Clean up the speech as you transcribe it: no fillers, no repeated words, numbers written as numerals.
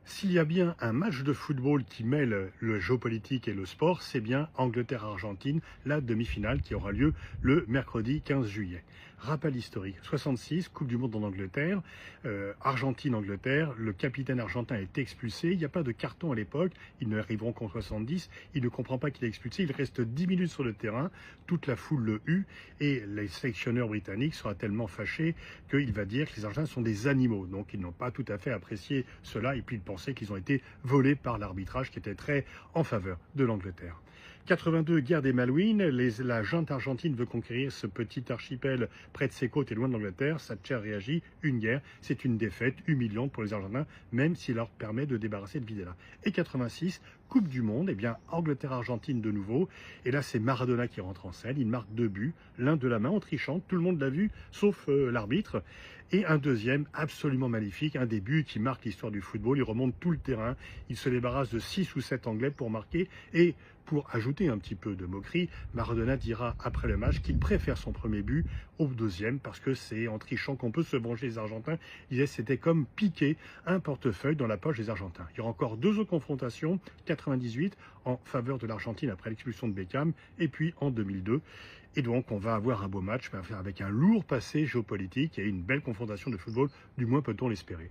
S'il y a bien un match de football qui mêle le géopolitique et le sport, c'est bien Angleterre-Argentine, la demi-finale qui aura lieu le mercredi 15 juillet. Rappel historique, 66, Coupe du Monde en Angleterre, Argentine-Angleterre, le capitaine argentin est expulsé, il n'y a pas de carton à l'époque, ils ne arriveront qu'en 70, il ne comprend pas qu'il est expulsé, il reste 10 minutes sur le terrain, toute la foule le hue, et les sélectionneurs britanniques sera tellement fâché qu'il va dire que les Argentins sont des animaux, donc ils n'ont pas tout à fait apprécié cela, et puis ils pensaient qu'ils ont été volés par l'arbitrage qui était très en faveur de l'Angleterre. 82, guerre des Malouines, la junte argentine veut conquérir ce petit archipel près de ses côtes et loin de l'Angleterre. Thatcher réagit, une guerre, c'est une défaite humiliante pour les Argentins, même s'il leur permet de débarrasser de Videla. Et 86, Coupe du Monde, eh bien Angleterre-Argentine de nouveau, et là c'est Maradona qui rentre en scène, il marque 2 buts, l'un de la main en trichant, tout le monde l'a vu, sauf l'arbitre, et un deuxième absolument magnifique, un des buts qui marque l'histoire du football, il remonte tout le terrain, il se débarrasse de 6 ou 7 Anglais pour marquer, et pour ajouter un petit peu de moquerie, Maradona dira après le match qu'il préfère son premier but au deuxième parce que c'est en trichant qu'on peut se venger des Argentins. Il disait c'était comme piquer un portefeuille dans la poche des Argentins. Il y aura encore 2 autres confrontations, 98 en faveur de l'Argentine après l'expulsion de Beckham et puis en 2002. Et donc on va avoir un beau match avec un lourd passé géopolitique et une belle confrontation de football, du moins peut-on l'espérer.